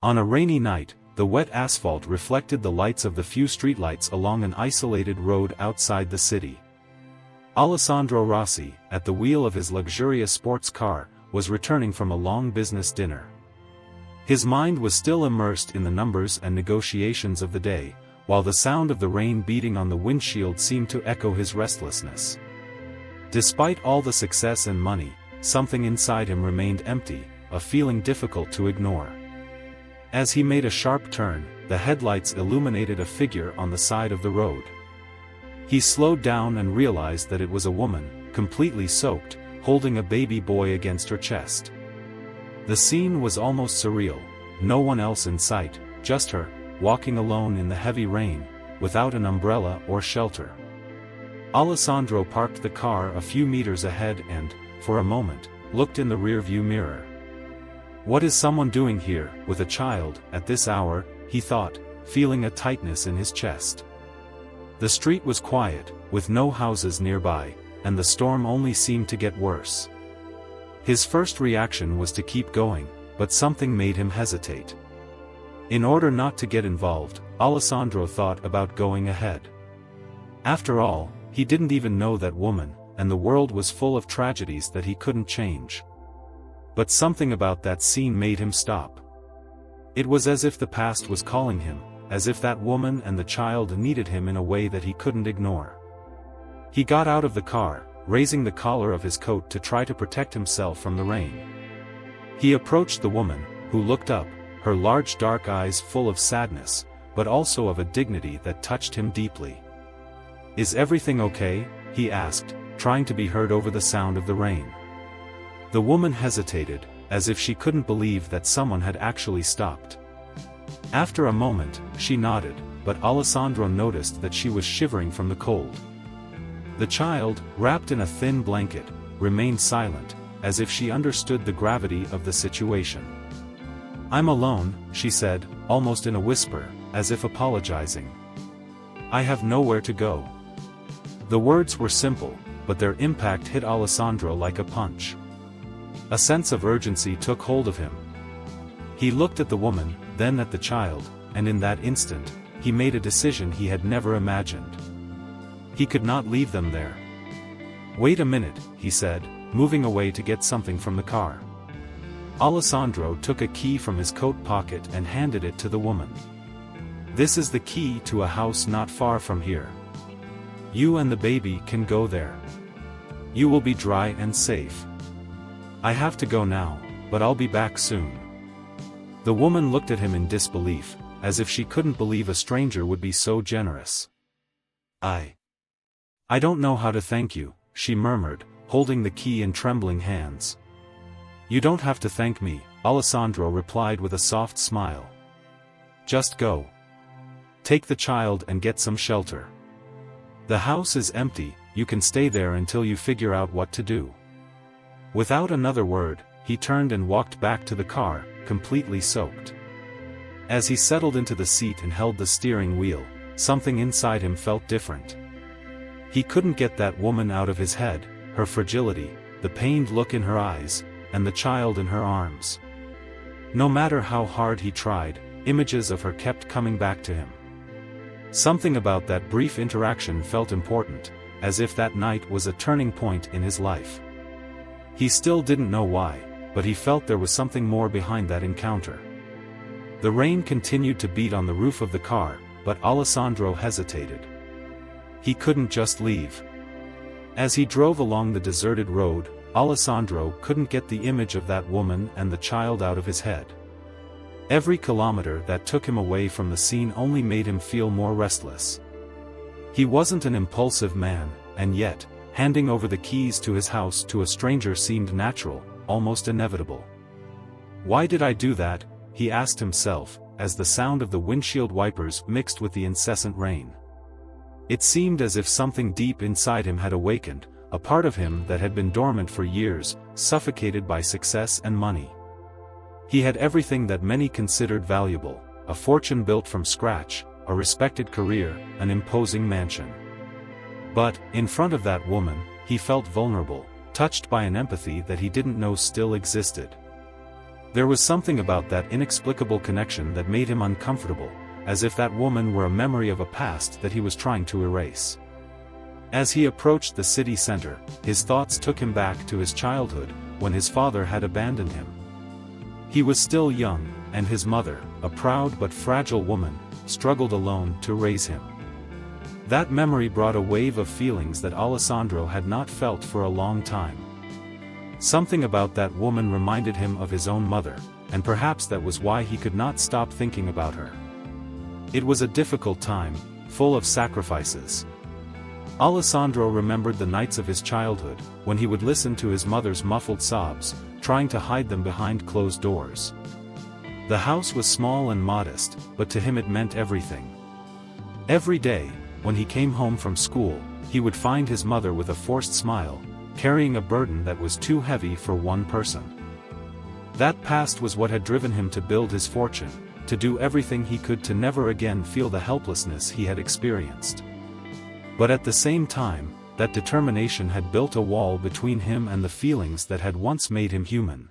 On a rainy night, the wet asphalt reflected the lights of the few streetlights along an isolated road outside the city. Alessandro Rossi, at the wheel of his luxurious sports car, was returning from a long business dinner. His mind was still immersed in the numbers and negotiations of the day, while the sound of the rain beating on the windshield seemed to echo his restlessness. Despite all the success and money, something inside him remained empty, a feeling difficult to ignore. As he made a sharp turn, the headlights illuminated a figure on the side of the road. He slowed down and realized that it was a woman, completely soaked, holding a baby boy against her chest. The scene was almost surreal, no one else in sight, just her, walking alone in the heavy rain, without an umbrella or shelter. Alessandro parked the car a few meters ahead and, for a moment, looked in the rearview mirror. What is someone doing here, with a child, at this hour, he thought, feeling a tightness in his chest. The street was quiet, with no houses nearby, and the storm only seemed to get worse. His first reaction was to keep going, but something made him hesitate. In order not to get involved, Alessandro thought about going ahead. After all, he didn't even know that woman, and the world was full of tragedies that he couldn't change. But something about that scene made him stop. It was as if the past was calling him, as if that woman and the child needed him in a way that he couldn't ignore. He got out of the car, raising the collar of his coat to try to protect himself from the rain. He approached the woman, who looked up, her large dark eyes full of sadness, but also of a dignity that touched him deeply. "Is everything okay?" he asked, trying to be heard over the sound of the rain. The woman hesitated, as if she couldn't believe that someone had actually stopped. After a moment, she nodded, but Alessandro noticed that she was shivering from the cold. The child, wrapped in a thin blanket, remained silent, as if she understood the gravity of the situation. "I'm alone," she said, almost in a whisper, as if apologizing. "I have nowhere to go." The words were simple, but their impact hit Alessandro like a punch. A sense of urgency took hold of him. He looked at the woman, then at the child, and in that instant, he made a decision he had never imagined. He could not leave them there. "Wait a minute," he said, moving away to get something from the car. Alessandro took a key from his coat pocket and handed it to the woman. "This is the key to a house not far from here. You and the baby can go there. You will be dry and safe. I have to go now, but I'll be back soon." The woman looked at him in disbelief, as if she couldn't believe a stranger would be so generous. I don't know how to thank you," she murmured, holding the key in trembling hands. "You don't have to thank me," Alessandro replied with a soft smile. "Just go. Take the child and get some shelter. The house is empty, you can stay there until you figure out what to do." Without another word, he turned and walked back to the car, completely soaked. As he settled into the seat and held the steering wheel, something inside him felt different. He couldn't get that woman out of his head, her fragility, the pained look in her eyes, and the child in her arms. No matter how hard he tried, images of her kept coming back to him. Something about that brief interaction felt important, as if that night was a turning point in his life. He still didn't know why, but he felt there was something more behind that encounter. The rain continued to beat on the roof of the car, but Alessandro hesitated. He couldn't just leave. As he drove along the deserted road, Alessandro couldn't get the image of that woman and the child out of his head. Every kilometer that took him away from the scene only made him feel more restless. He wasn't an impulsive man, and yet, handing over the keys to his house to a stranger seemed natural, almost inevitable. "Why did I do that?" he asked himself, as the sound of the windshield wipers mixed with the incessant rain. It seemed as if something deep inside him had awakened, a part of him that had been dormant for years, suffocated by success and money. He had everything that many considered valuable, a fortune built from scratch, a respected career, an imposing mansion. But, in front of that woman, he felt vulnerable, touched by an empathy that he didn't know still existed. There was something about that inexplicable connection that made him uncomfortable, as if that woman were a memory of a past that he was trying to erase. As he approached the city center, his thoughts took him back to his childhood, when his father had abandoned him. He was still young, and his mother, a proud but fragile woman, struggled alone to raise him. That memory brought a wave of feelings that Alessandro had not felt for a long time. Something about that woman reminded him of his own mother, and perhaps that was why he could not stop thinking about her. It was a difficult time, full of sacrifices. Alessandro remembered the nights of his childhood, when he would listen to his mother's muffled sobs, trying to hide them behind closed doors. The house was small and modest, but to him it meant everything. Every day, when he came home from school, he would find his mother with a forced smile, carrying a burden that was too heavy for one person. That past was what had driven him to build his fortune, to do everything he could to never again feel the helplessness he had experienced. But at the same time, that determination had built a wall between him and the feelings that had once made him human.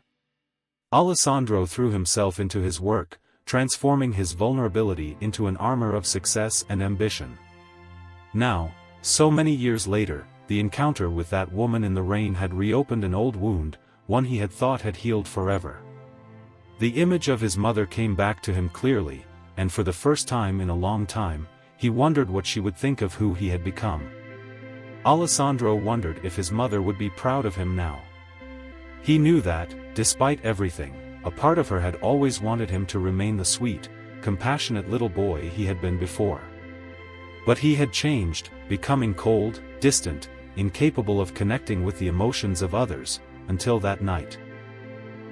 Alessandro threw himself into his work, transforming his vulnerability into an armor of success and ambition. Now, so many years later, the encounter with that woman in the rain had reopened an old wound, one he had thought had healed forever. The image of his mother came back to him clearly, and for the first time in a long time, he wondered what she would think of who he had become. Alessandro wondered if his mother would be proud of him now. He knew that, despite everything, a part of her had always wanted him to remain the sweet, compassionate little boy he had been before. But he had changed, becoming cold, distant, incapable of connecting with the emotions of others, until that night.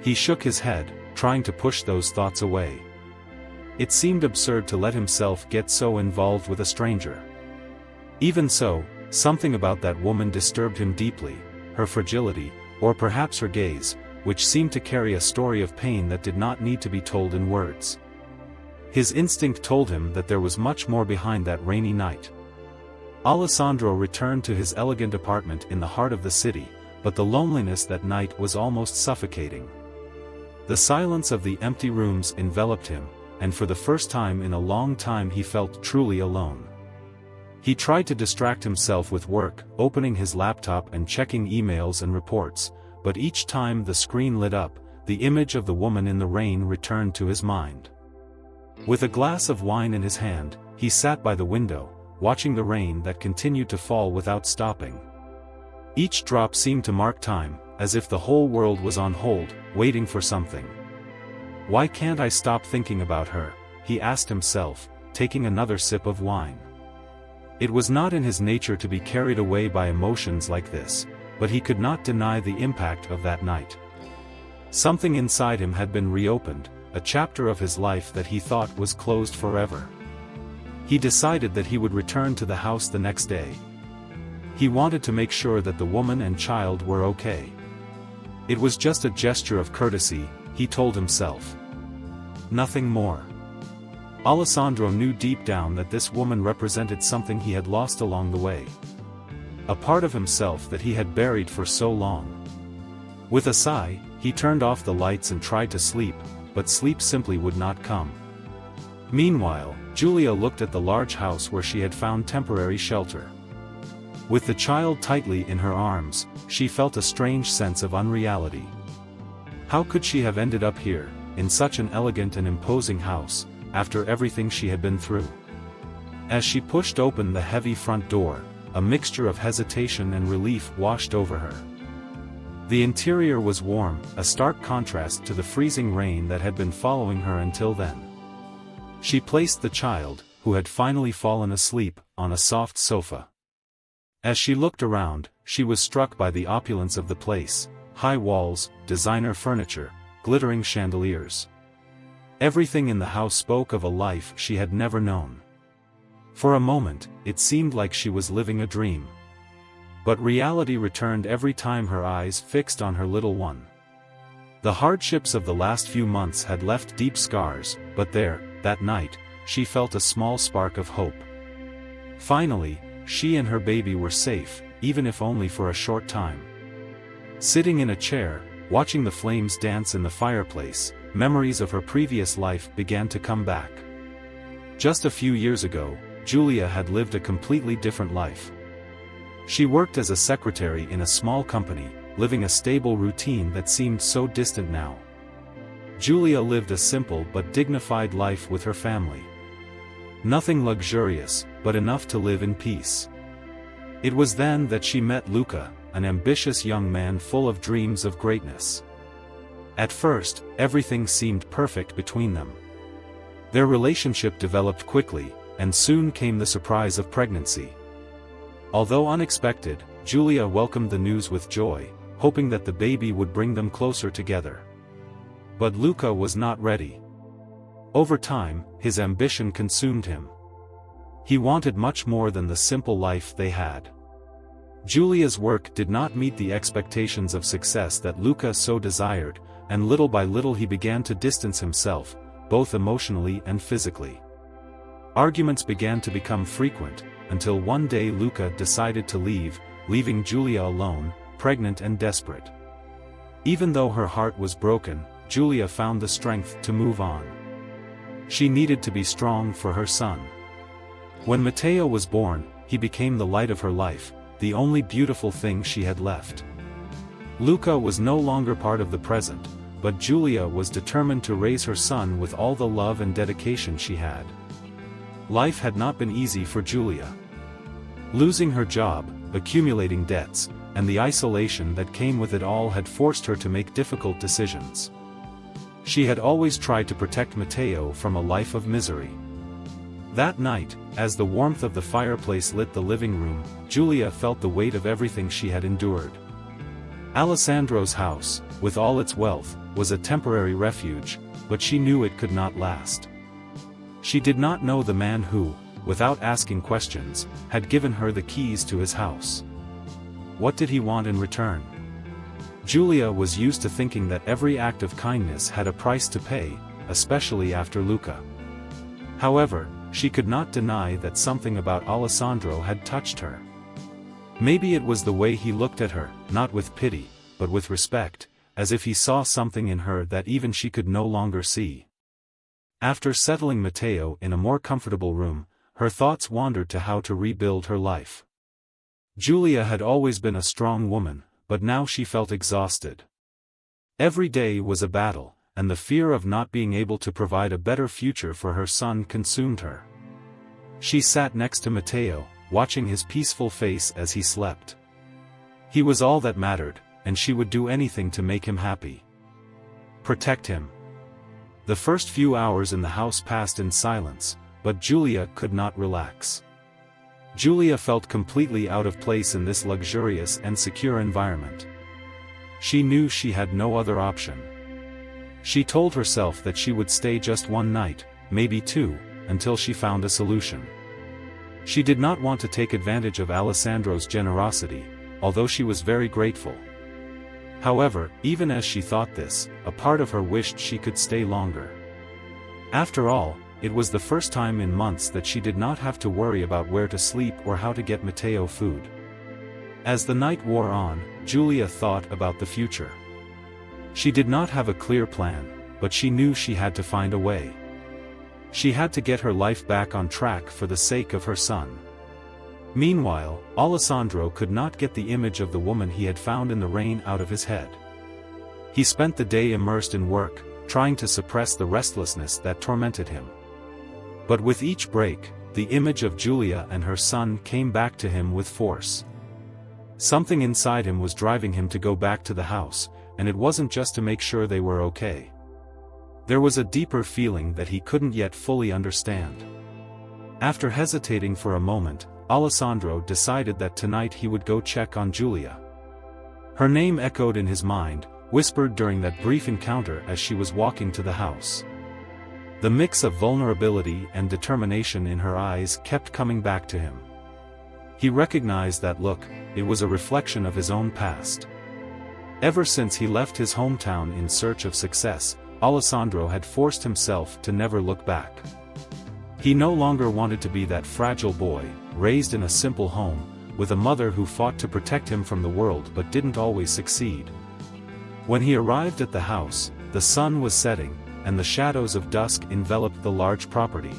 He shook his head, trying to push those thoughts away. It seemed absurd to let himself get so involved with a stranger. Even so, something about that woman disturbed him deeply, her fragility, or perhaps her gaze, which seemed to carry a story of pain that did not need to be told in words. His instinct told him that there was much more behind that rainy night. Alessandro returned to his elegant apartment in the heart of the city, but the loneliness that night was almost suffocating. The silence of the empty rooms enveloped him, and for the first time in a long time he felt truly alone. He tried to distract himself with work, opening his laptop and checking emails and reports, but each time the screen lit up, the image of the woman in the rain returned to his mind. With a glass of wine in his hand, he sat by the window, watching the rain that continued to fall without stopping. Each drop seemed to mark time, as if the whole world was on hold, waiting for something. "Why can't I stop thinking about her?" he asked himself, taking another sip of wine. It was not in his nature to be carried away by emotions like this, but he could not deny the impact of that night. Something inside him had been reopened, a chapter of his life that he thought was closed forever. He decided that he would return to the house the next day. He wanted to make sure that the woman and child were okay. It was just a gesture of courtesy, he told himself. Nothing more. Alessandro knew deep down that this woman represented something he had lost along the way. A part of himself that he had buried for so long. With a sigh, he turned off the lights and tried to sleep, but sleep simply would not come. Meanwhile, Julia looked at the large house where she had found temporary shelter. With the child tightly in her arms, she felt a strange sense of unreality. How could she have ended up here, in such an elegant and imposing house, after everything she had been through? As she pushed open the heavy front door, a mixture of hesitation and relief washed over her. The interior was warm, a stark contrast to the freezing rain that had been following her until then. She placed the child, who had finally fallen asleep, on a soft sofa. As she looked around, she was struck by the opulence of the place: high walls, designer furniture, glittering chandeliers. Everything in the house spoke of a life she had never known. For a moment, it seemed like she was living a dream. But reality returned every time her eyes fixed on her little one. The hardships of the last few months had left deep scars, but there, that night, she felt a small spark of hope. Finally, she and her baby were safe, even if only for a short time. Sitting in a chair, watching the flames dance in the fireplace, memories of her previous life began to come back. Just a few years ago, Julia had lived a completely different life. She worked as a secretary in a small company, living a stable routine that seemed so distant now. Julia lived a simple but dignified life with her family. Nothing luxurious, but enough to live in peace. It was then that she met Luca, an ambitious young man full of dreams of greatness. At first, everything seemed perfect between them. Their relationship developed quickly, and soon came the surprise of pregnancy. Although unexpected, Julia welcomed the news with joy, hoping that the baby would bring them closer together. But Luca was not ready. Over time, his ambition consumed him. He wanted much more than the simple life they had. Julia's work did not meet the expectations of success that Luca so desired, and little by little he began to distance himself, both emotionally and physically. Arguments began to become frequent, until one day Luca decided to leave, leaving Julia alone, pregnant and desperate. Even though her heart was broken, Julia found the strength to move on. She needed to be strong for her son. When Matteo was born, he became the light of her life, the only beautiful thing she had left. Luca was no longer part of the present, but Julia was determined to raise her son with all the love and dedication she had. Life had not been easy for Julia. Losing her job, accumulating debts, and the isolation that came with it all had forced her to make difficult decisions. She had always tried to protect Matteo from a life of misery. That night, as the warmth of the fireplace lit the living room, Julia felt the weight of everything she had endured. Alessandro's house, with all its wealth, was a temporary refuge, but she knew it could not last. She did not know the man who, without asking questions, had given her the keys to his house. What did he want in return? Julia was used to thinking that every act of kindness had a price to pay, especially after Luca. However, she could not deny that something about Alessandro had touched her. Maybe it was the way he looked at her, not with pity, but with respect, as if he saw something in her that even she could no longer see. After settling Matteo in a more comfortable room, her thoughts wandered to how to rebuild her life. Julia had always been a strong woman, but now she felt exhausted. Every day was a battle, and the fear of not being able to provide a better future for her son consumed her. She sat next to Matteo, watching his peaceful face as he slept. He was all that mattered, and she would do anything to make him happy. Protect him. The first few hours in the house passed in silence, but Julia could not relax. Julia felt completely out of place in this luxurious and secure environment. She knew she had no other option. She told herself that she would stay just one night, maybe two, until she found a solution. She did not want to take advantage of Alessandro's generosity, although she was very grateful. However, even as she thought this, a part of her wished she could stay longer. After all, it was the first time in months that she did not have to worry about where to sleep or how to get Matteo food. As the night wore on, Julia thought about the future. She did not have a clear plan, but she knew she had to find a way. She had to get her life back on track for the sake of her son. Meanwhile, Alessandro could not get the image of the woman he had found in the rain out of his head. He spent the day immersed in work, trying to suppress the restlessness that tormented him. But with each break, the image of Julia and her son came back to him with force. Something inside him was driving him to go back to the house, and it wasn't just to make sure they were okay. There was a deeper feeling that he couldn't yet fully understand. After hesitating for a moment, Alessandro decided that tonight he would go check on Julia. Her name echoed in his mind, whispered during that brief encounter as she was walking to the house. The mix of vulnerability and determination in her eyes kept coming back to him. He recognized that look, it was a reflection of his own past. Ever since he left his hometown in search of success, Alessandro had forced himself to never look back. He no longer wanted to be that fragile boy, raised in a simple home, with a mother who fought to protect him from the world but didn't always succeed. When he arrived at the house, the sun was setting, and the shadows of dusk enveloped the large property.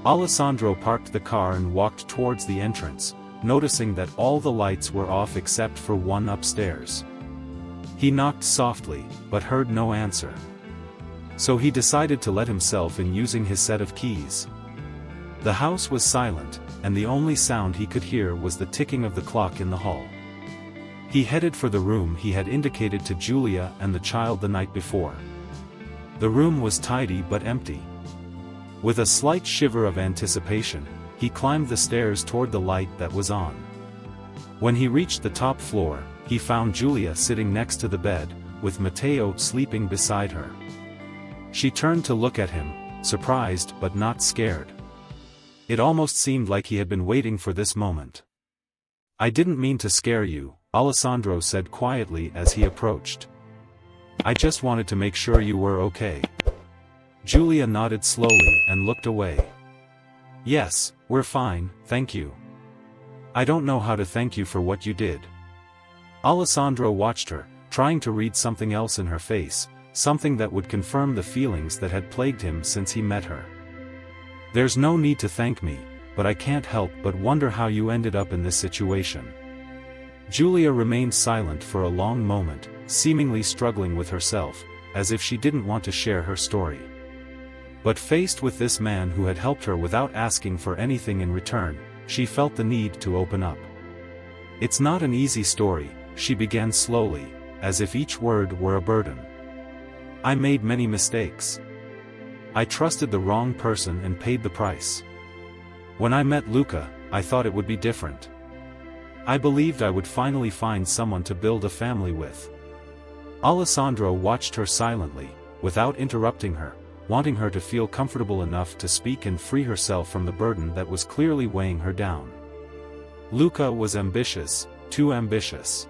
Alessandro parked the car and walked towards the entrance, noticing that all the lights were off except for one upstairs. He knocked softly, but heard no answer. So he decided to let himself in using his set of keys. The house was silent, and the only sound he could hear was the ticking of the clock in the hall. He headed for the room he had indicated to Julia and the child the night before. The room was tidy but empty. With a slight shiver of anticipation, he climbed the stairs toward the light that was on. When he reached the top floor, he found Julia sitting next to the bed, with Matteo sleeping beside her. She turned to look at him, surprised but not scared. It almost seemed like he had been waiting for this moment. "I didn't mean to scare you," Alessandro said quietly as he approached. "I just wanted to make sure you were okay." Julia nodded slowly and looked away. "Yes, we're fine, thank you. I don't know how to thank you for what you did." Alessandro watched her, trying to read something else in her face, something that would confirm the feelings that had plagued him since he met her. "There's no need to thank me, but I can't help but wonder how you ended up in this situation." Julia remained silent for a long moment, seemingly struggling with herself, as if she didn't want to share her story. But faced with this man who had helped her without asking for anything in return, she felt the need to open up. "It's not an easy story," she began slowly, as if each word were a burden. "I made many mistakes. I trusted the wrong person and paid the price. When I met Luca, I thought it would be different. I believed I would finally find someone to build a family with." Alessandro watched her silently, without interrupting her, wanting her to feel comfortable enough to speak and free herself from the burden that was clearly weighing her down. "Luca was ambitious, too ambitious.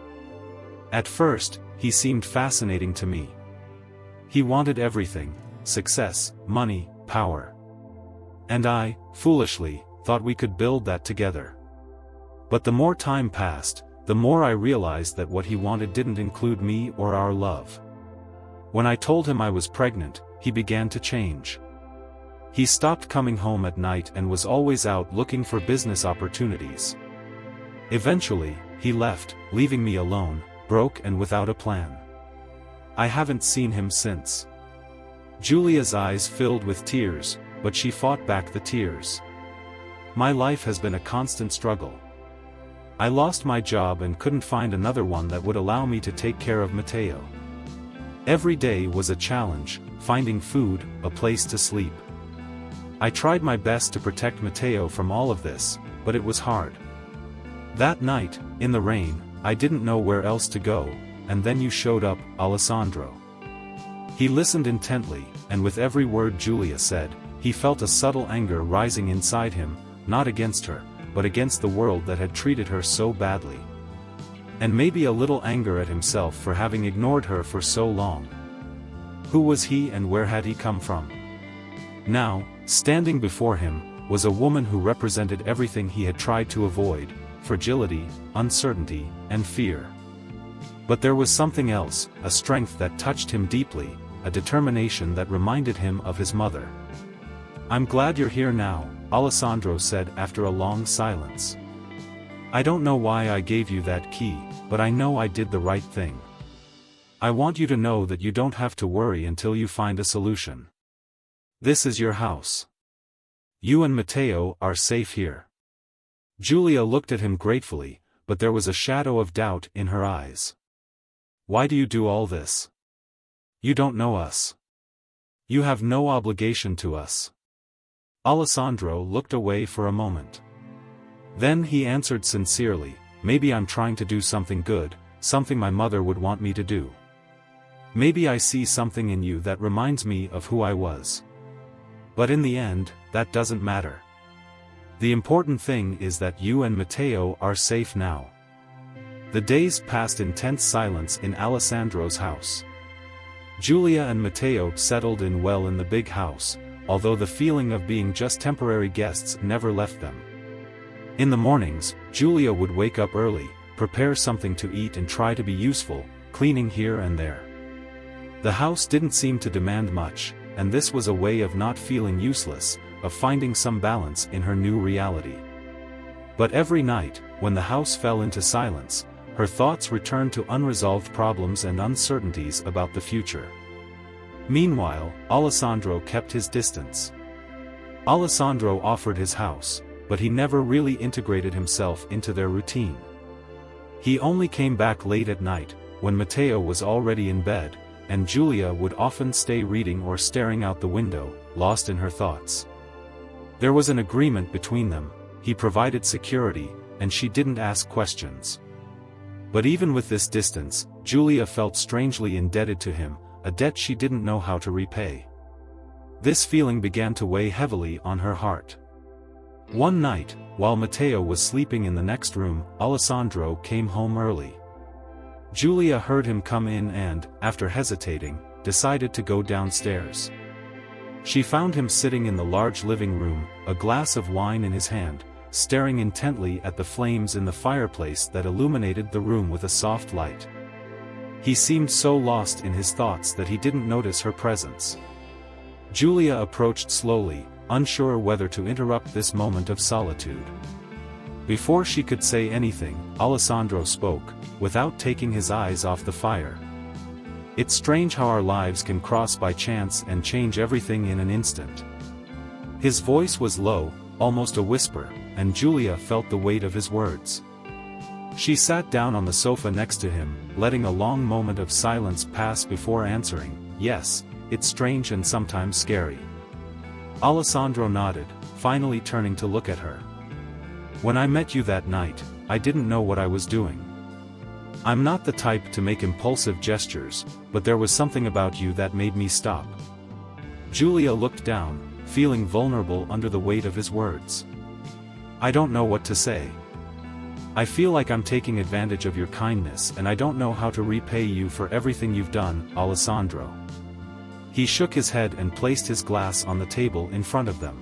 At first, he seemed fascinating to me. He wanted everything: success, money, power. And I, foolishly, thought we could build that together. But the more time passed, the more I realized that what he wanted didn't include me or our love. When I told him I was pregnant, he began to change. He stopped coming home at night and was always out looking for business opportunities. Eventually, he left, leaving me alone, broke and without a plan. I haven't seen him since." Julia's eyes filled with tears, but she fought back the tears. "My life has been a constant struggle. I lost my job and couldn't find another one that would allow me to take care of Matteo. Every day was a challenge, finding food, a place to sleep. I tried my best to protect Matteo from all of this, but it was hard. That night, in the rain, I didn't know where else to go, and then you showed up, Alessandro." He listened intently, and with every word Julia said, he felt a subtle anger rising inside him, not against her, but against the world that had treated her so badly. And maybe a little anger at himself for having ignored her for so long. Who was he and where had he come from? Now, standing before him, was a woman who represented everything he had tried to avoid: fragility, uncertainty, and fear. But there was something else, a strength that touched him deeply, a determination that reminded him of his mother. "I'm glad you're here now," Alessandro said after a long silence. "I don't know why I gave you that key, but I know I did the right thing. I want you to know that you don't have to worry until you find a solution. This is your house. You and Matteo are safe here." Julia looked at him gratefully, but there was a shadow of doubt in her eyes. "Why do you do all this? You don't know us. You have no obligation to us." Alessandro looked away for a moment. Then he answered sincerely, "Maybe I'm trying to do something good, something my mother would want me to do. Maybe I see something in you that reminds me of who I was. But in the end, that doesn't matter. The important thing is that you and Matteo are safe now." The days passed in tense silence in Alessandro's house. Julia and Matteo settled in well in the big house, although the feeling of being just temporary guests never left them. In the mornings, Julia would wake up early, prepare something to eat and try to be useful, cleaning here and there. The house didn't seem to demand much, and this was a way of not feeling useless, of finding some balance in her new reality. But every night, when the house fell into silence, her thoughts returned to unresolved problems and uncertainties about the future. Meanwhile, Alessandro kept his distance. Alessandro offered his house, but he never really integrated himself into their routine. He only came back late at night, when Matteo was already in bed, and Giulia would often stay reading or staring out the window, lost in her thoughts. There was an agreement between them: he provided security, and she didn't ask questions. But even with this distance, Giulia felt strangely indebted to him, a debt she didn't know how to repay. This feeling began to weigh heavily on her heart. One night, while Matteo was sleeping in the next room, Alessandro came home early. Giulia heard him come in and, after hesitating, decided to go downstairs. She found him sitting in the large living room, a glass of wine in his hand, staring intently at the flames in the fireplace that illuminated the room with a soft light. He seemed so lost in his thoughts that he didn't notice her presence. Giulia approached slowly, unsure whether to interrupt this moment of solitude. Before she could say anything, Alessandro spoke, without taking his eyes off the fire. "It's strange how our lives can cross by chance and change everything in an instant." His voice was low, almost a whisper, and Giulia felt the weight of his words. She sat down on the sofa next to him, letting a long moment of silence pass before answering, "Yes, it's strange and sometimes scary." Alessandro nodded, finally turning to look at her. "When I met you that night, I didn't know what I was doing. I'm not the type to make impulsive gestures, but there was something about you that made me stop." Giulia looked down, feeling vulnerable under the weight of his words. "I don't know what to say. I feel like I'm taking advantage of your kindness and I don't know how to repay you for everything you've done, Alessandro." He shook his head and placed his glass on the table in front of them.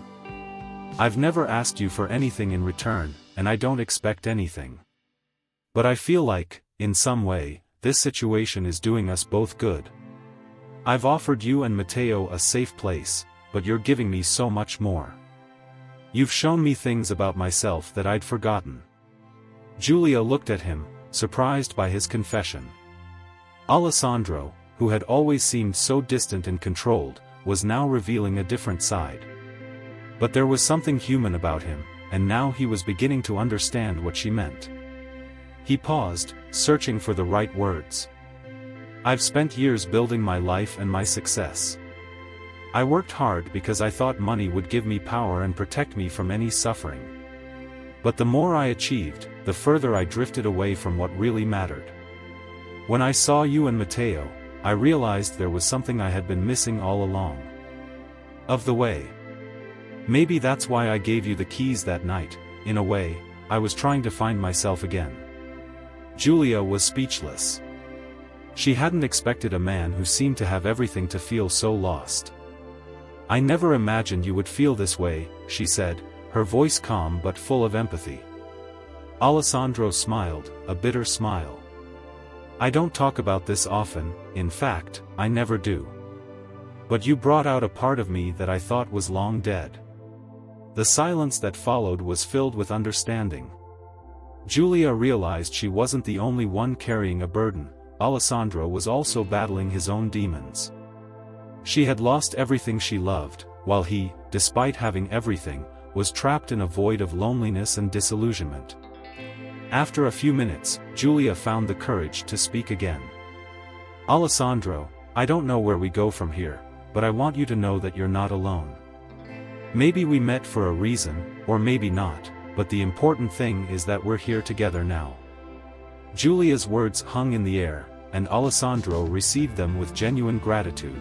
"I've never asked you for anything in return, and I don't expect anything. But I feel like, in some way, this situation is doing us both good. I've offered you and Matteo a safe place, but you're giving me so much more. You've shown me things about myself that I'd forgotten." Giulia looked at him, surprised by his confession. Alessandro, who had always seemed so distant and controlled, was now revealing a different side. But there was something human about him, and now he was beginning to understand what she meant. He paused, searching for the right words. "I've spent years building my life and my success. I worked hard because I thought money would give me power and protect me from any suffering. But the more I achieved, the further I drifted away from what really mattered. When I saw you and Matteo, I realized there was something I had been missing all along. Of the way. Maybe that's why I gave you the keys that night. In a way, I was trying to find myself again." Giulia was speechless. She hadn't expected a man who seemed to have everything to feel so lost. "I never imagined you would feel this way," she said, her voice calm but full of empathy. Alessandro smiled, a bitter smile. "I don't talk about this often, in fact, I never do. But you brought out a part of me that I thought was long dead." The silence that followed was filled with understanding. Giulia realized she wasn't the only one carrying a burden. Alessandro was also battling his own demons. She had lost everything she loved, while he, despite having everything, was trapped in a void of loneliness and disillusionment. After a few minutes, Giulia found the courage to speak again. "Alessandro, I don't know where we go from here, but I want you to know that you're not alone. Maybe we met for a reason, or maybe not, but the important thing is that we're here together now." Giulia's words hung in the air, and Alessandro received them with genuine gratitude.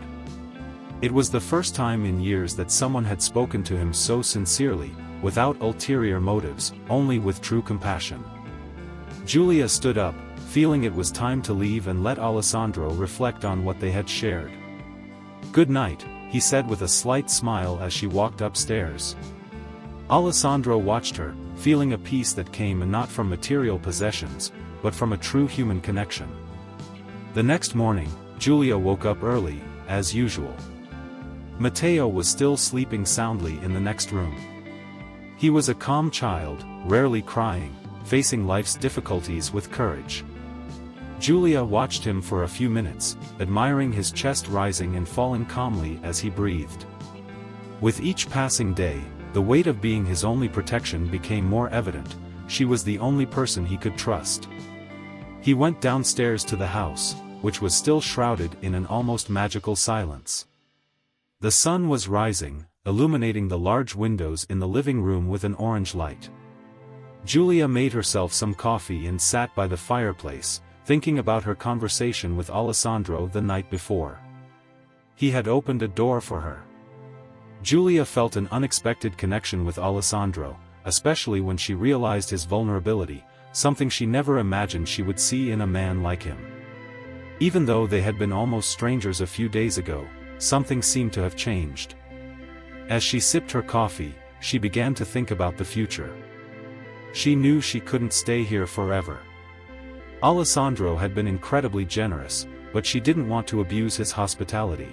It was the first time in years that someone had spoken to him so sincerely, without ulterior motives, only with true compassion. Giulia stood up, feeling it was time to leave and let Alessandro reflect on what they had shared. "Good night," he said with a slight smile as she walked upstairs. Alessandro watched her, feeling a peace that came not from material possessions, but from a true human connection. The next morning, Julia woke up early, as usual. Matteo was still sleeping soundly in the next room. He was a calm child, rarely crying, facing life's difficulties with courage. Julia watched him for a few minutes, admiring his chest rising and falling calmly as he breathed. With each passing day, the weight of being his only protection became more evident. She was the only person he could trust. He went downstairs to the house, which was still shrouded in an almost magical silence. The sun was rising, illuminating the large windows in the living room with an orange light. Julia made herself some coffee and sat by the fireplace, thinking about her conversation with Alessandro the night before. He had opened a door for her. Julia felt an unexpected connection with Alessandro, especially when she realized his vulnerability, something she never imagined she would see in a man like him. Even though they had been almost strangers a few days ago, something seemed to have changed. As she sipped her coffee, she began to think about the future. She knew she couldn't stay here forever. Alessandro had been incredibly generous, but she didn't want to abuse his hospitality.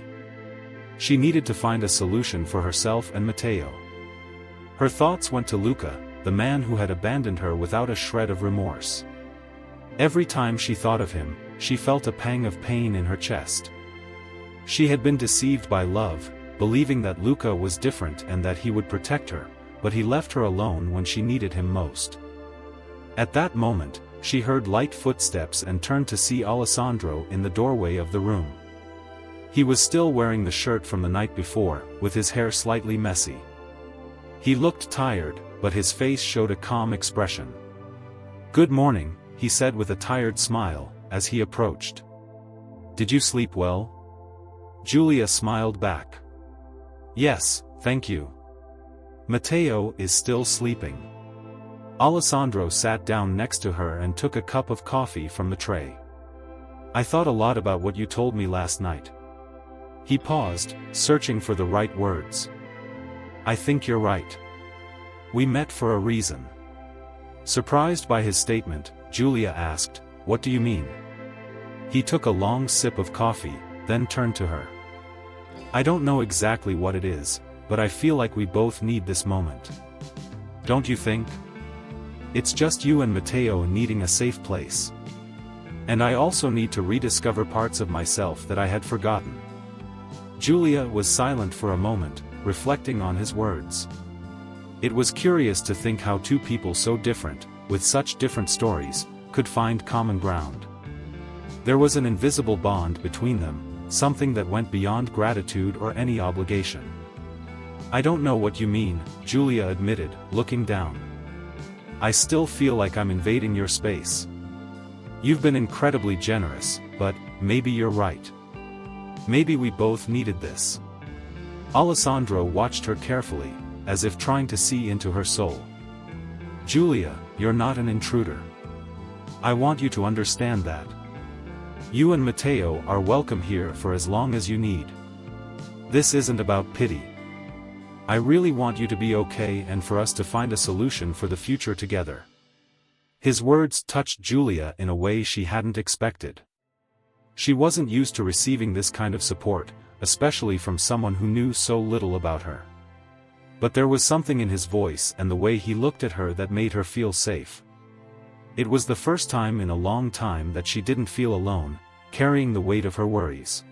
She needed to find a solution for herself and Matteo. Her thoughts went to Luca, the man who had abandoned her without a shred of remorse. Every time she thought of him, she felt a pang of pain in her chest. She had been deceived by love, believing that Luca was different and that he would protect her, but he left her alone when she needed him most. At that moment, she heard light footsteps and turned to see Alessandro in the doorway of the room. He was still wearing the shirt from the night before, with his hair slightly messy. He looked tired, but his face showed a calm expression. "Good morning," he said with a tired smile, as he approached. "Did you sleep well?" Julia smiled back. "Yes, thank you. Matteo is still sleeping." Alessandro sat down next to her and took a cup of coffee from the tray. "I thought a lot about what you told me last night." He paused, searching for the right words. "I think you're right. We met for a reason." Surprised by his statement, Julia asked, "What do you mean?" He took a long sip of coffee, then turned to her. "I don't know exactly what it is, but I feel like we both need this moment. Don't you think? It's just you and Matteo needing a safe place. And I also need to rediscover parts of myself that I had forgotten." Julia was silent for a moment, reflecting on his words. It was curious to think how two people so different, with such different stories, could find common ground. There was an invisible bond between them, something that went beyond gratitude or any obligation. "I don't know what you mean," Julia admitted, looking down. "I still feel like I'm invading your space. You've been incredibly generous, but maybe you're right. Maybe we both needed this." Alessandro watched her carefully, as if trying to see into her soul. "Julia, you're not an intruder. I want you to understand that. You and Matteo are welcome here for as long as you need. This isn't about pity. I really want you to be okay and for us to find a solution for the future together." His words touched Julia in a way she hadn't expected. She wasn't used to receiving this kind of support, especially from someone who knew so little about her. But there was something in his voice and the way he looked at her that made her feel safe. It was the first time in a long time that she didn't feel alone, carrying the weight of her worries.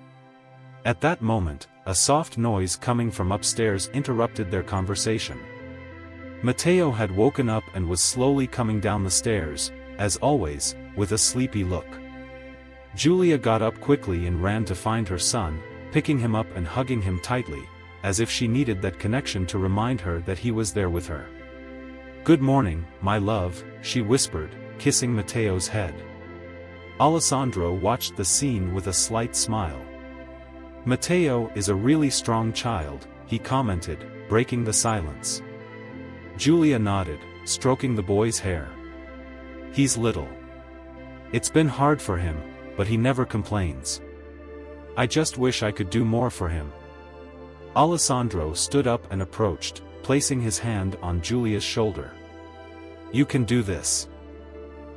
At that moment, a soft noise coming from upstairs interrupted their conversation. Matteo had woken up and was slowly coming down the stairs, as always, with a sleepy look. Julia got up quickly and ran to find her son, picking him up and hugging him tightly, as if she needed that connection to remind her that he was there with her. "Good morning, my love," she whispered, kissing Matteo's head. Alessandro watched the scene with a slight smile. "Matteo is a really strong child," he commented, breaking the silence. Julia nodded, stroking the boy's hair. "He's little. It's been hard for him, but he never complains. I just wish I could do more for him." Alessandro stood up and approached, placing his hand on Julia's shoulder. "You can do this.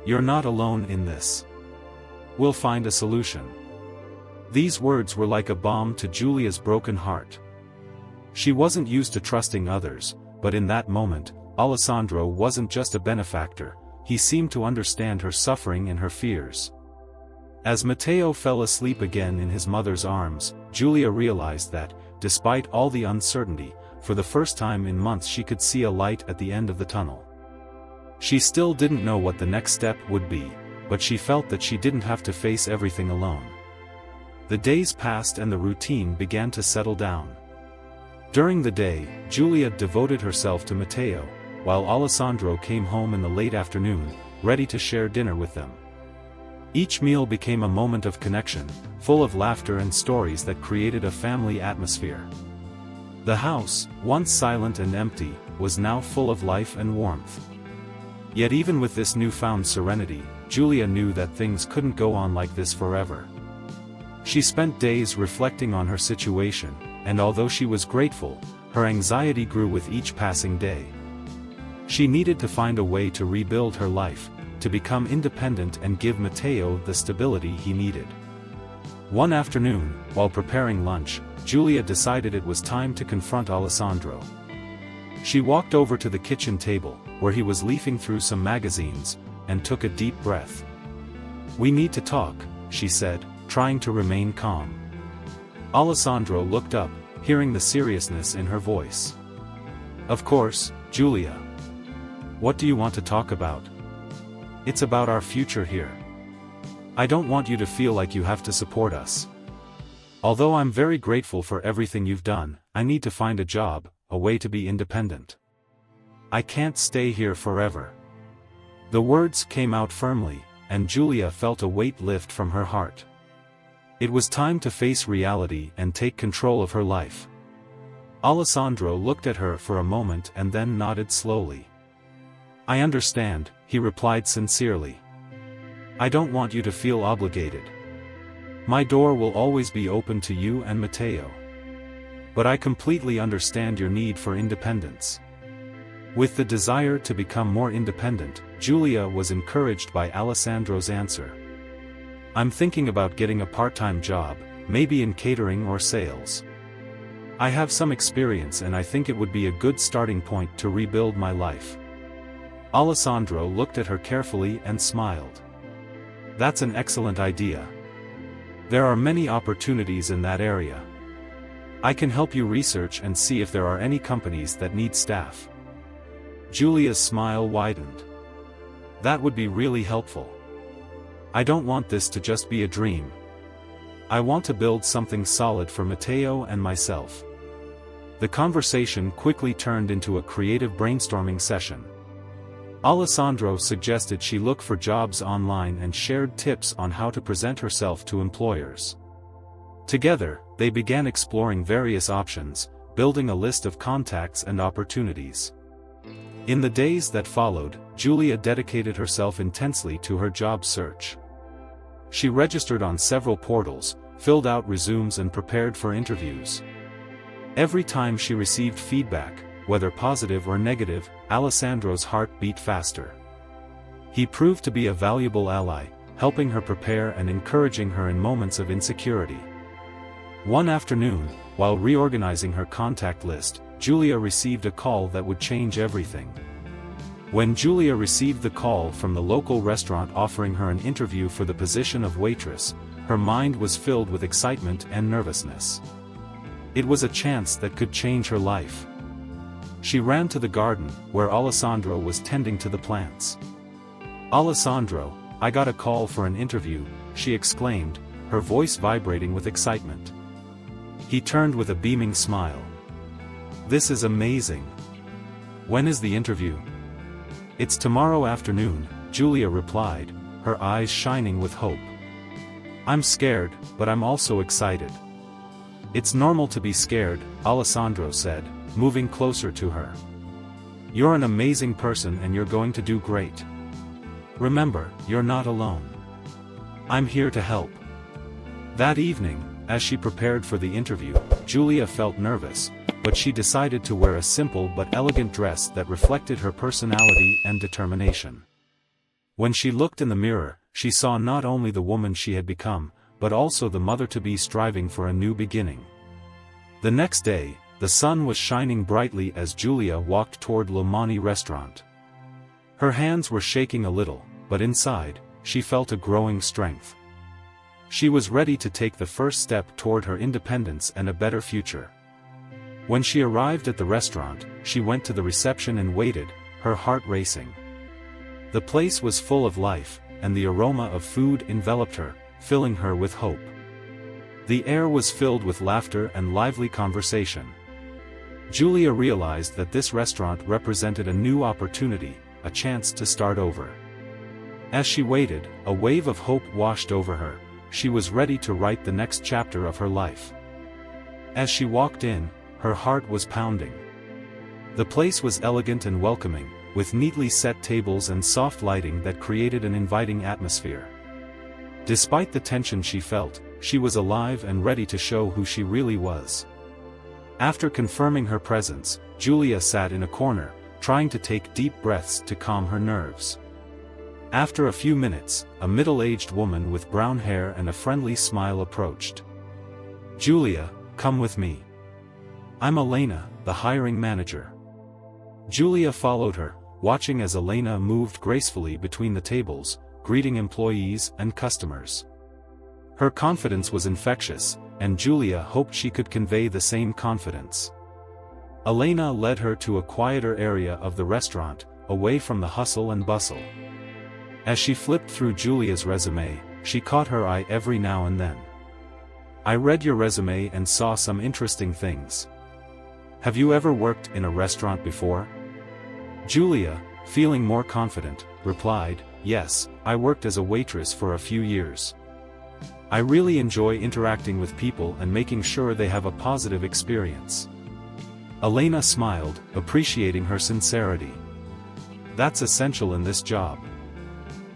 You're not alone in this. We'll find a solution." These words were like a balm to Giulia's broken heart. She wasn't used to trusting others, but in that moment, Alessandro wasn't just a benefactor, he seemed to understand her suffering and her fears. As Matteo fell asleep again in his mother's arms, Giulia realized that, despite all the uncertainty, for the first time in months she could see a light at the end of the tunnel. She still didn't know what the next step would be, but she felt that she didn't have to face everything alone. The days passed and the routine began to settle down. During the day, Giulia devoted herself to Matteo, while Alessandro came home in the late afternoon, ready to share dinner with them. Each meal became a moment of connection, full of laughter and stories that created a family atmosphere. The house, once silent and empty, was now full of life and warmth. Yet even with this newfound serenity, Giulia knew that things couldn't go on like this forever. She spent days reflecting on her situation, and although she was grateful, her anxiety grew with each passing day. She needed to find a way to rebuild her life, to become independent and give Matteo the stability he needed. One afternoon, while preparing lunch, Giulia decided it was time to confront Alessandro. She walked over to the kitchen table, where he was leafing through some magazines, and took a deep breath. "We need to talk," she said, trying to remain calm. Alessandro looked up, hearing the seriousness in her voice. "Of course, Giulia. What do you want to talk about?" "It's about our future here. I don't want you to feel like you have to support us. Although I'm very grateful for everything you've done, I need to find a job, a way to be independent. I can't stay here forever." The words came out firmly, and Giulia felt a weight lift from her heart. It was time to face reality and take control of her life. Alessandro looked at her for a moment and then nodded slowly. "I understand," he replied sincerely. "I don't want you to feel obligated. My door will always be open to you and Matteo. But I completely understand your need for independence." With the desire to become more independent, Giulia was encouraged by Alessandro's answer. "I'm thinking about getting a part-time job, maybe in catering or sales. I have some experience and I think it would be a good starting point to rebuild my life." Alessandro looked at her carefully and smiled. "That's an excellent idea. There are many opportunities in that area. I can help you research and see if there are any companies that need staff." Giulia's smile widened. "That would be really helpful. I don't want this to just be a dream. I want to build something solid for Matteo and myself." The conversation quickly turned into a creative brainstorming session. Alessandro suggested she look for jobs online and shared tips on how to present herself to employers. Together, they began exploring various options, building a list of contacts and opportunities. In the days that followed, Giulia dedicated herself intensely to her job search. She registered on several portals, filled out resumes and prepared for interviews. Every time she received feedback, whether positive or negative, Alessandro's heart beat faster. He proved to be a valuable ally, helping her prepare and encouraging her in moments of insecurity. One afternoon, while reorganizing her contact list, Giulia received a call that would change everything. When Giulia received the call from the local restaurant offering her an interview for the position of waitress, her mind was filled with excitement and nervousness. It was a chance that could change her life. She ran to the garden, where Alessandro was tending to the plants. "Alessandro, I got a call for an interview," she exclaimed, her voice vibrating with excitement. He turned with a beaming smile. "This is amazing. When is the interview?" "It's tomorrow afternoon," Giulia replied, her eyes shining with hope. "I'm scared, but I'm also excited." "It's normal to be scared," Alessandro said, moving closer to her. "You're an amazing person and you're going to do great. Remember, you're not alone. I'm here to help." That evening, as she prepared for the interview, Giulia felt nervous, but she decided to wear a simple but elegant dress that reflected her personality and determination. When she looked in the mirror, she saw not only the woman she had become, but also the mother-to-be striving for a new beginning. The next day, the sun was shining brightly as Julia walked toward Lomani restaurant. Her hands were shaking a little, but inside, she felt a growing strength. She was ready to take the first step toward her independence and a better future. When she arrived at the restaurant, she went to the reception and waited, her heart racing. The place was full of life, and the aroma of food enveloped her, filling her with hope. The air was filled with laughter and lively conversation. Julia realized that this restaurant represented a new opportunity, a chance to start over. As she waited, a wave of hope washed over her. She was ready to write the next chapter of her life. As she walked in, her heart was pounding. The place was elegant and welcoming, with neatly set tables and soft lighting that created an inviting atmosphere. Despite the tension she felt, she was alive and ready to show who she really was. After confirming her presence, Julia sat in a corner, trying to take deep breaths to calm her nerves. After a few minutes, a middle-aged woman with brown hair and a friendly smile approached. "Julia, come with me. I'm Elena, the hiring manager." Julia followed her, watching as Elena moved gracefully between the tables, greeting employees and customers. Her confidence was infectious, and Julia hoped she could convey the same confidence. Elena led her to a quieter area of the restaurant, away from the hustle and bustle. As she flipped through Julia's resume, she caught her eye every now and then. "I read your resume and saw some interesting things. Have you ever worked in a restaurant before?" Julia, feeling more confident, replied, "Yes, I worked as a waitress for a few years. I really enjoy interacting with people and making sure they have a positive experience." Elena smiled, appreciating her sincerity. "That's essential in this job.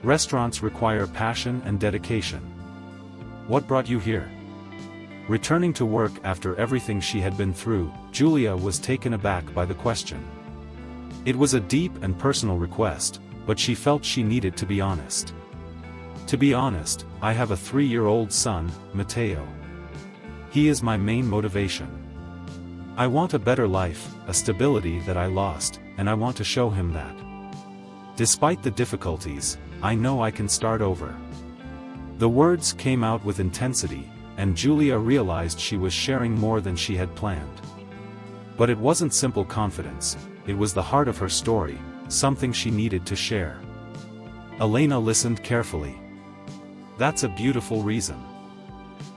Restaurants require passion and dedication. What brought you here?" Returning to work after everything she had been through, Julia was taken aback by the question. It was a deep and personal request, but she felt she needed to be honest. "To be honest, I have a 3-year-old son, Matteo. He is my main motivation. I want a better life, a stability that I lost, and I want to show him that. Despite the difficulties, I know I can start over." The words came out with intensity, and Julia realized she was sharing more than she had planned. But it wasn't simple confidence, it was the heart of her story, something she needed to share. Elena listened carefully. "That's a beautiful reason.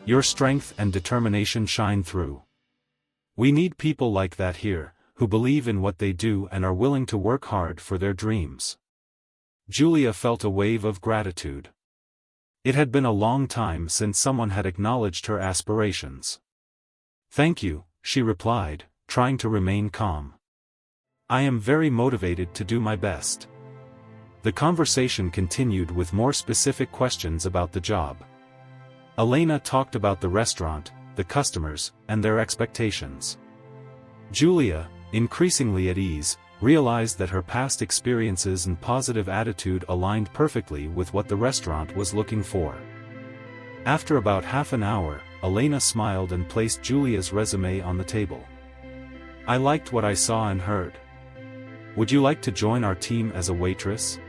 Your strength and determination shine through. We need people like that here, who believe in what they do and are willing to work hard for their dreams." Julia felt a wave of gratitude. It had been a long time since someone had acknowledged her aspirations. "Thank you," she replied, trying to remain calm. "I am very motivated to do my best." The conversation continued with more specific questions about the job. Elena talked about the restaurant, the customers, and their expectations. Julia, increasingly at ease, realized that her past experiences and positive attitude aligned perfectly with what the restaurant was looking for. After about half an hour, Elena smiled and placed Julia's resume on the table. "I liked what I saw and heard. Would you like to join our team as a waitress?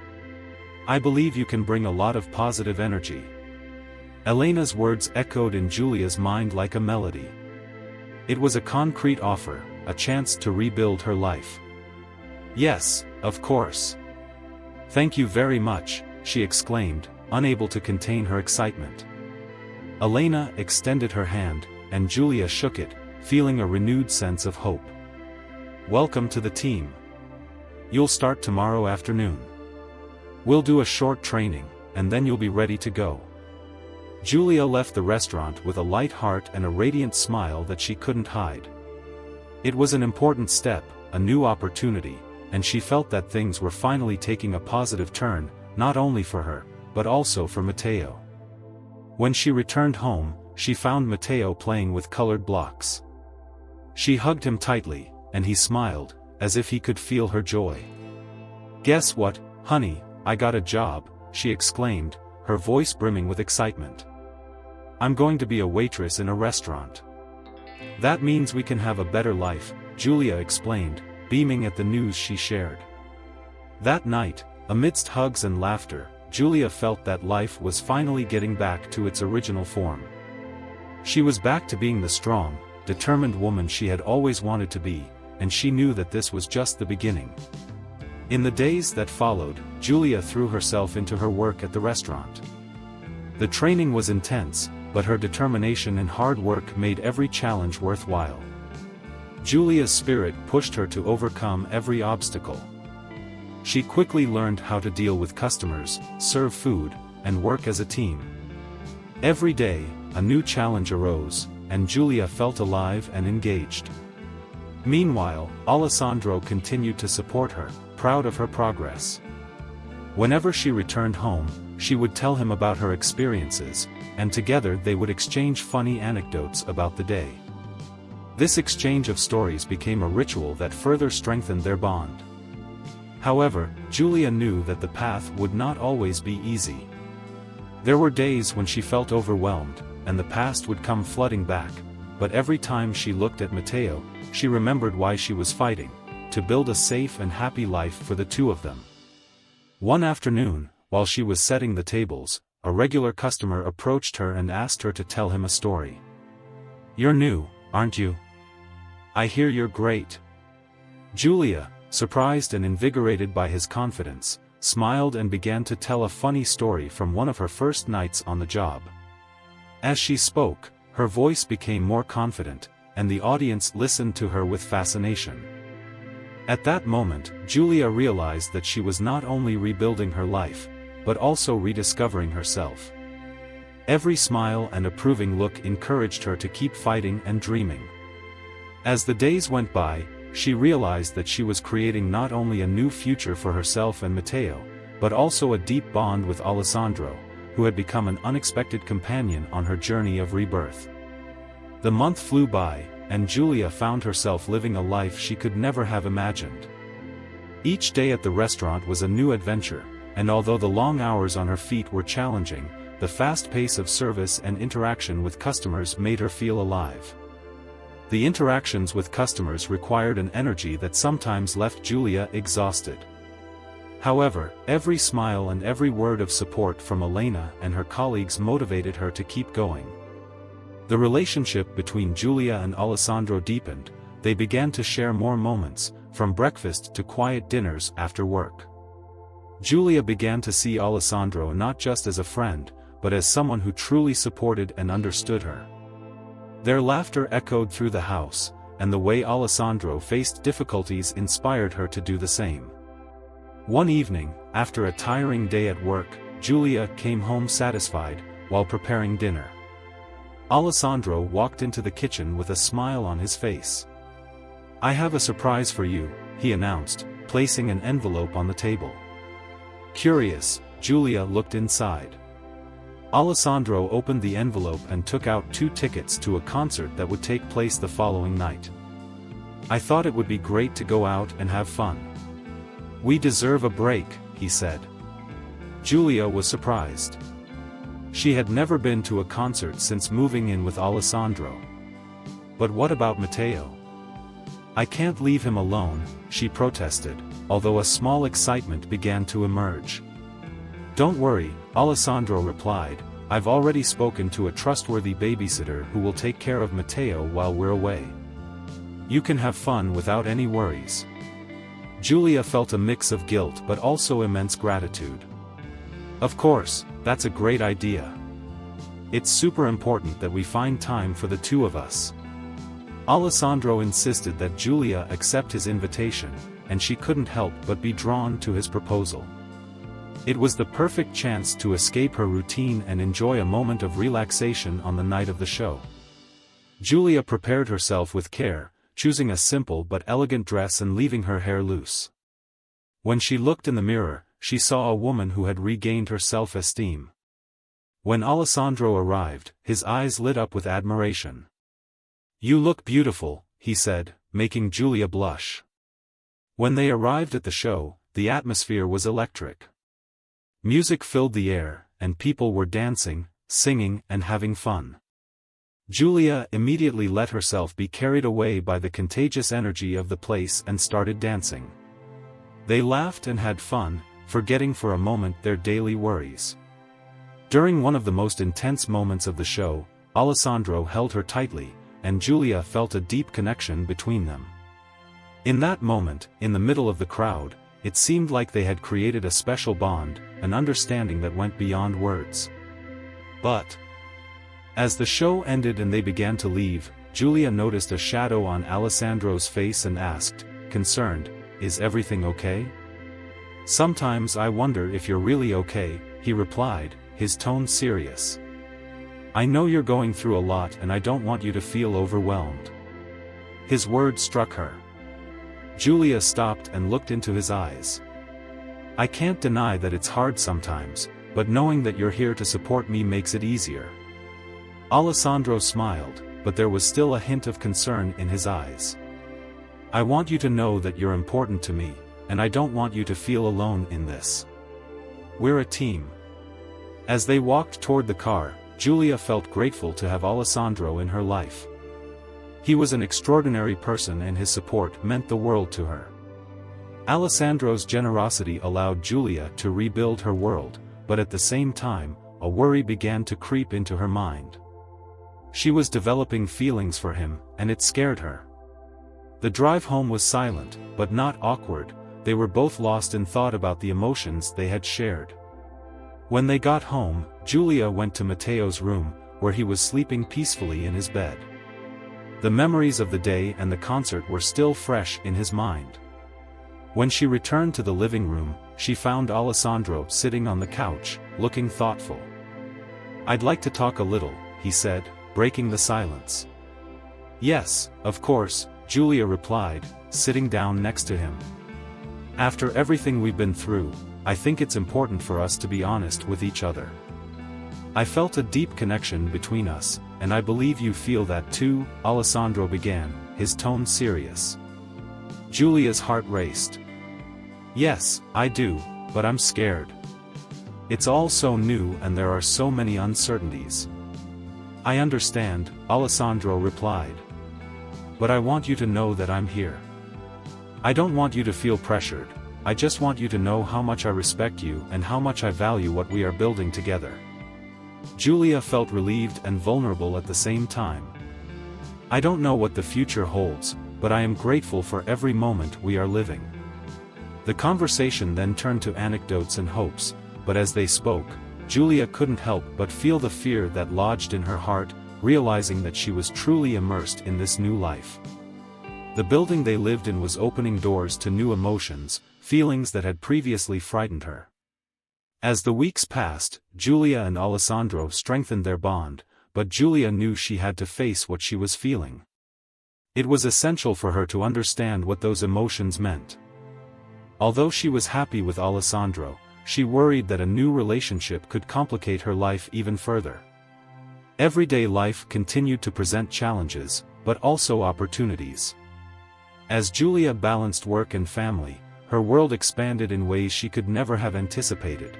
I believe you can bring a lot of positive energy." Elena's words echoed in Julia's mind like a melody. It was a concrete offer, a chance to rebuild her life. "Yes, of course. Thank you very much," she exclaimed, unable to contain her excitement. Elena extended her hand, and Julia shook it, feeling a renewed sense of hope. "Welcome to the team. You'll start tomorrow afternoon. We'll do a short training, and then you'll be ready to go." Julia left the restaurant with a light heart and a radiant smile that she couldn't hide. It was an important step, a new opportunity, and she felt that things were finally taking a positive turn, not only for her, but also for Matteo. When she returned home, she found Matteo playing with colored blocks. She hugged him tightly, and he smiled, as if he could feel her joy. "Guess what, honey, I got a job," she exclaimed, her voice brimming with excitement. I'm going to be a waitress in a restaurant. That means we can have a better life, Julia explained, beaming at the news she shared. That night, amidst hugs and laughter, Julia felt that life was finally getting back to its original form. She was back to being the strong, determined woman she had always wanted to be, and she knew that this was just the beginning. In the days that followed, Julia threw herself into her work at the restaurant. The training was intense, but her determination and hard work made every challenge worthwhile. Julia's spirit pushed her to overcome every obstacle. She quickly learned how to deal with customers, serve food, and work as a team. Every day, a new challenge arose, and Julia felt alive and engaged. Meanwhile, Alessandro continued to support her, proud of her progress. Whenever she returned home, she would tell him about her experiences, and together they would exchange funny anecdotes about the day. This exchange of stories became a ritual that further strengthened their bond. However, Julia knew that the path would not always be easy. There were days when she felt overwhelmed, and the past would come flooding back, but every time she looked at Matteo, she remembered why she was fighting, to build a safe and happy life for the two of them. One afternoon, while she was setting the tables, a regular customer approached her and asked her to tell him a story. "You're new, aren't you? I hear you're great." Julia, surprised and invigorated by his confidence, smiled and began to tell a funny story from one of her first nights on the job. As she spoke, her voice became more confident, and the audience listened to her with fascination. At that moment, Julia realized that she was not only rebuilding her life, but also rediscovering herself. Every smile and approving look encouraged her to keep fighting and dreaming. As the days went by, she realized that she was creating not only a new future for herself and Matteo, but also a deep bond with Alessandro, who had become an unexpected companion on her journey of rebirth. The month flew by, and Julia found herself living a life she could never have imagined. Each day at the restaurant was a new adventure, and although the long hours on her feet were challenging, the fast pace of service and interaction with customers made her feel alive. The interactions with customers required an energy that sometimes left Julia exhausted. However, every smile and every word of support from Elena and her colleagues motivated her to keep going. The relationship between Julia and Alessandro deepened. They began to share more moments, from breakfast to quiet dinners after work. Julia began to see Alessandro not just as a friend, but as someone who truly supported and understood her. Their laughter echoed through the house, and the way Alessandro faced difficulties inspired her to do the same. One evening, after a tiring day at work, Julia came home satisfied, while preparing dinner. Alessandro walked into the kitchen with a smile on his face. "I have a surprise for you," he announced, placing an envelope on the table. Curious, Julia looked inside. Alessandro opened the envelope and took out 2 tickets to a concert that would take place the following night. "I thought it would be great to go out and have fun. We deserve a break," he said. Julia was surprised. She had never been to a concert since moving in with Alessandro. But what about Matteo? "I can't leave him alone," she protested, although a small excitement began to emerge. "Don't worry," Alessandro replied, "I've already spoken to a trustworthy babysitter who will take care of Matteo while we're away. You can have fun without any worries." Julia felt a mix of guilt but also immense gratitude. "Of course, that's a great idea. It's super important that we find time for the two of us." Alessandro insisted that Julia accept his invitation, and she couldn't help but be drawn to his proposal. It was the perfect chance to escape her routine and enjoy a moment of relaxation on the night of the show. Julia prepared herself with care, choosing a simple but elegant dress and leaving her hair loose. When she looked in the mirror, she saw a woman who had regained her self-esteem. When Alessandro arrived, his eyes lit up with admiration. "You look beautiful," he said, making Julia blush. When they arrived at the show, the atmosphere was electric. Music filled the air, and people were dancing, singing and having fun. Giulia immediately let herself be carried away by the contagious energy of the place and started dancing. They laughed and had fun, forgetting for a moment their daily worries. During one of the most intense moments of the show, Alessandro held her tightly, and Giulia felt a deep connection between them. In that moment, in the middle of the crowd, it seemed like they had created a special bond, an understanding that went beyond words. But as the show ended and they began to leave, Giulia noticed a shadow on Alessandro's face and asked, concerned, "Is everything okay?" "Sometimes I wonder if you're really okay," he replied, his tone serious. "I know you're going through a lot and I don't want you to feel overwhelmed." His words struck her. Giulia stopped and looked into his eyes. "I can't deny that it's hard sometimes, but knowing that you're here to support me makes it easier." Alessandro smiled, but there was still a hint of concern in his eyes. "I want you to know that you're important to me, and I don't want you to feel alone in this. We're a team." As they walked toward the car, Giulia felt grateful to have Alessandro in her life. He was an extraordinary person and his support meant the world to her. Alessandro's generosity allowed Giulia to rebuild her world, but at the same time, a worry began to creep into her mind. She was developing feelings for him, and it scared her. The drive home was silent, but not awkward. They were both lost in thought about the emotions they had shared. When they got home, Giulia went to Matteo's room, where he was sleeping peacefully in his bed. The memories of the day and the concert were still fresh in his mind. When she returned to the living room, she found Alessandro sitting on the couch, looking thoughtful. "I'd like to talk a little," he said, breaking the silence. "Yes, of course," Giulia replied, sitting down next to him. "After everything we've been through, I think it's important for us to be honest with each other. I felt a deep connection between us, and I believe you feel that too," Alessandro began, his tone serious. Giulia's heart raced. "Yes, I do, but I'm scared. It's all so new and there are so many uncertainties." "I understand," Alessandro replied. "But I want you to know that I'm here. I don't want you to feel pressured, I just want you to know how much I respect you and how much I value what we are building together." Giulia felt relieved and vulnerable at the same time. "I don't know what the future holds, but I am grateful for every moment we are living." The conversation then turned to anecdotes and hopes, but as they spoke, Giulia couldn't help but feel the fear that lodged in her heart, realizing that she was truly immersed in this new life. The building they lived in was opening doors to new emotions, feelings that had previously frightened her. As the weeks passed, Giulia and Alessandro strengthened their bond, but Giulia knew she had to face what she was feeling. It was essential for her to understand what those emotions meant. Although she was happy with Alessandro, she worried that a new relationship could complicate her life even further. Everyday life continued to present challenges, but also opportunities. As Giulia balanced work and family, her world expanded in ways she could never have anticipated.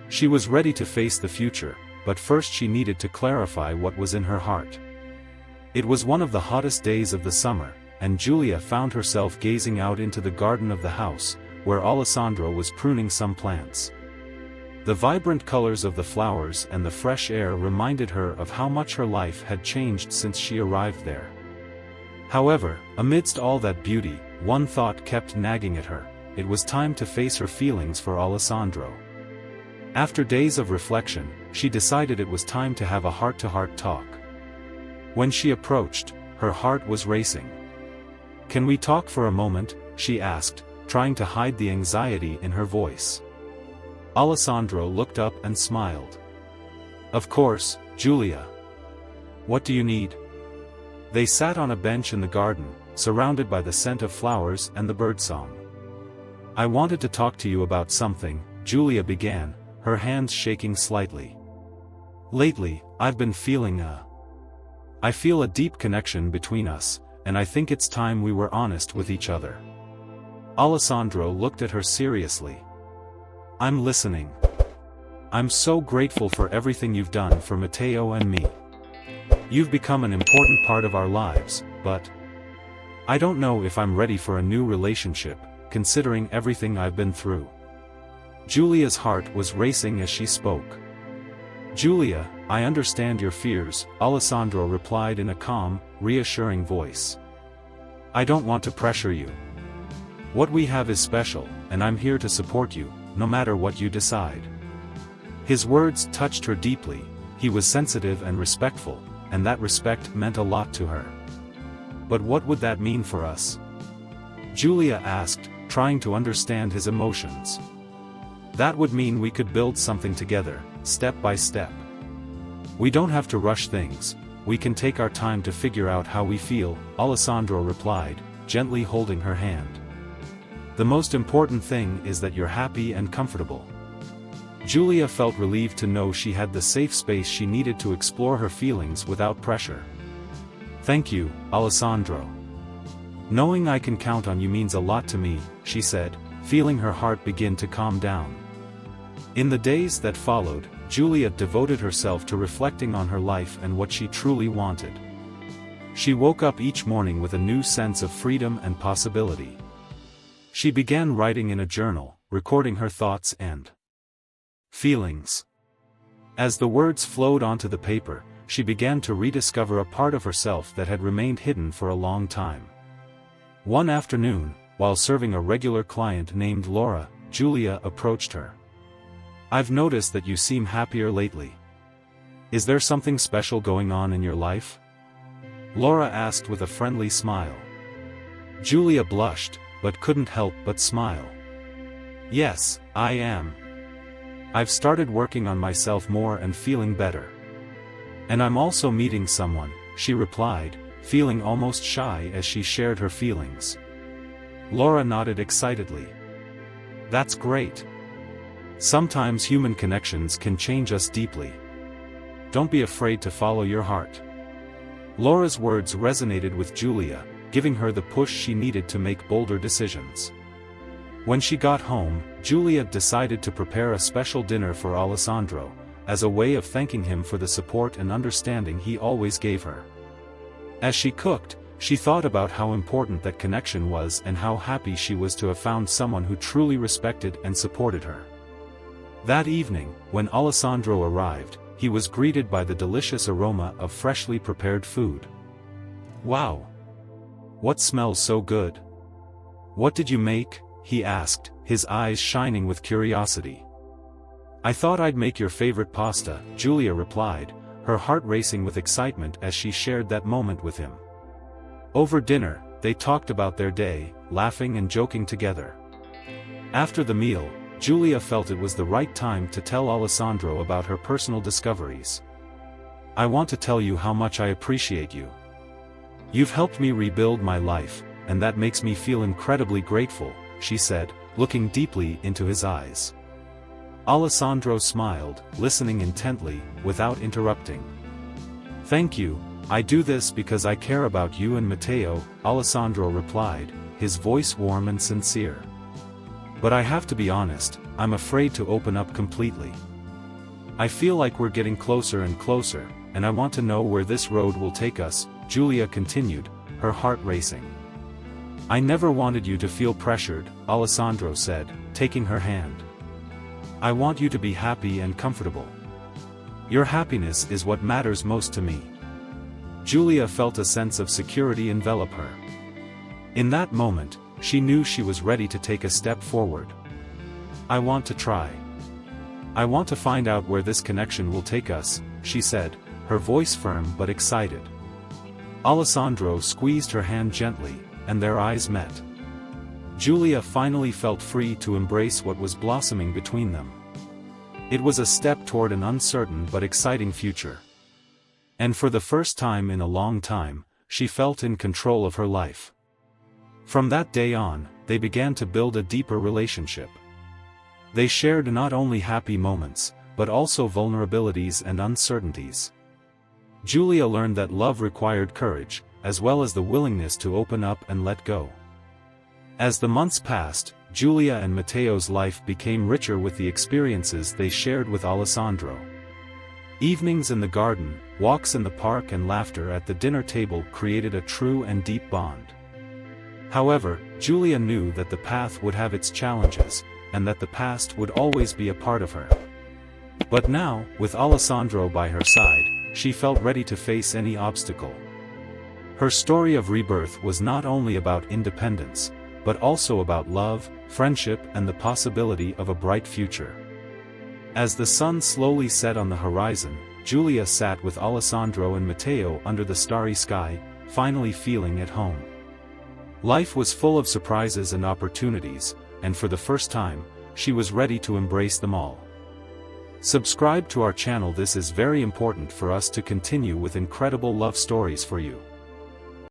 She was ready to face the future, but first she needed to clarify what was in her heart. It was one of the hottest days of the summer, and Giulia found herself gazing out into the garden of the house, where Alessandro was pruning some plants. The vibrant colors of the flowers and the fresh air reminded her of how much her life had changed since she arrived there. However, amidst all that beauty, one thought kept nagging at her: it was time to face her feelings for Alessandro. After days of reflection, she decided it was time to have a heart-to-heart talk. When she approached, her heart was racing. "Can we talk for a moment?" she asked, trying to hide the anxiety in her voice. Alessandro looked up and smiled. "Of course, Giulia. What do you need?" They sat on a bench in the garden, surrounded by the scent of flowers and the birdsong. "I wanted to talk to you about something," Giulia began, her hands shaking slightly. "Lately, I've been feeling I feel a deep connection between us, and I think it's time we were honest with each other." Alessandro looked at her seriously. "I'm listening." I'm so grateful for everything you've done for Matteo and me. You've become an important part of our lives, but I don't know if I'm ready for a new relationship, considering everything I've been through." Giulia's heart was racing as she spoke. "Giulia, I understand your fears," Alessandro replied in a calm, reassuring voice. "I don't want to pressure you. What we have is special, and I'm here to support you, no matter what you decide." His words touched her deeply. He was sensitive and respectful, and that respect meant a lot to her. "But what would that mean for us?" Giulia asked, trying to understand his emotions. "That would mean we could build something together, step by step. We don't have to rush things, we can take our time to figure out how we feel," Alessandro replied, gently holding her hand. "The most important thing is that you're happy and comfortable." Giulia felt relieved to know she had the safe space she needed to explore her feelings without pressure. "Thank you, Alessandro. Knowing I can count on you means a lot to me," she said, feeling her heart begin to calm down. In the days that followed, Giulia devoted herself to reflecting on her life and what she truly wanted. She woke up each morning with a new sense of freedom and possibility. She began writing in a journal, recording her thoughts and feelings. As the words flowed onto the paper, she began to rediscover a part of herself that had remained hidden for a long time. One afternoon, while serving a regular client named Laura, Giulia approached her. "I've noticed that you seem happier lately. Is there something special going on in your life?" Laura asked with a friendly smile. Giulia blushed, but couldn't help but smile. "Yes, I am. I've started working on myself more and feeling better. And I'm also meeting someone," she replied, feeling almost shy as she shared her feelings. Laura nodded excitedly. "That's great. Sometimes human connections can change us deeply. Don't be afraid to follow your heart." Laura's words resonated with Giulia, giving her the push she needed to make bolder decisions. When she got home, Giulia decided to prepare a special dinner for Alessandro, as a way of thanking him for the support and understanding he always gave her. As she cooked, she thought about how important that connection was and how happy she was to have found someone who truly respected and supported her. That evening, when Alessandro arrived, he was greeted by the delicious aroma of freshly prepared food. "Wow! What smells so good? What did you make?" he asked, his eyes shining with curiosity. "I thought I'd make your favorite pasta," Giulia replied, her heart racing with excitement as she shared that moment with him. Over dinner, they talked about their day, laughing and joking together. After the meal, Giulia felt it was the right time to tell Alessandro about her personal discoveries. "I want to tell you how much I appreciate you. You've helped me rebuild my life, and that makes me feel incredibly grateful," she said, looking deeply into his eyes. Alessandro smiled, listening intently, without interrupting. "Thank you, I do this because I care about you and Matteo," Alessandro replied, his voice warm and sincere. "But I have to be honest, I'm afraid to open up completely. I feel like we're getting closer and closer, and I want to know where this road will take us," Giulia continued, her heart racing. "I never wanted you to feel pressured," Alessandro said, taking her hand. "I want you to be happy and comfortable. Your happiness is what matters most to me." Giulia felt a sense of security envelop her. In that moment, she knew she was ready to take a step forward. "I want to try. I want to find out where this connection will take us," she said, her voice firm but excited. Alessandro squeezed her hand gently, and their eyes met. Giulia finally felt free to embrace what was blossoming between them. It was a step toward an uncertain but exciting future. And for the first time in a long time, she felt in control of her life. From that day on, they began to build a deeper relationship. They shared not only happy moments, but also vulnerabilities and uncertainties. Giulia learned that love required courage, as well as the willingness to open up and let go. As the months passed, Giulia and Matteo's life became richer with the experiences they shared with Alessandro. Evenings in the garden, walks in the park and laughter at the dinner table created a true and deep bond. However, Giulia knew that the path would have its challenges, and that the past would always be a part of her. But now, with Alessandro by her side, she felt ready to face any obstacle. Her story of rebirth was not only about independence, but also about love, friendship and the possibility of a bright future. As the sun slowly set on the horizon, Giulia sat with Alessandro and Matteo under the starry sky, finally feeling at home. Life was full of surprises and opportunities, and for the first time, she was ready to embrace them all. Subscribe to our channel. This is very important for us to continue with incredible love stories for you.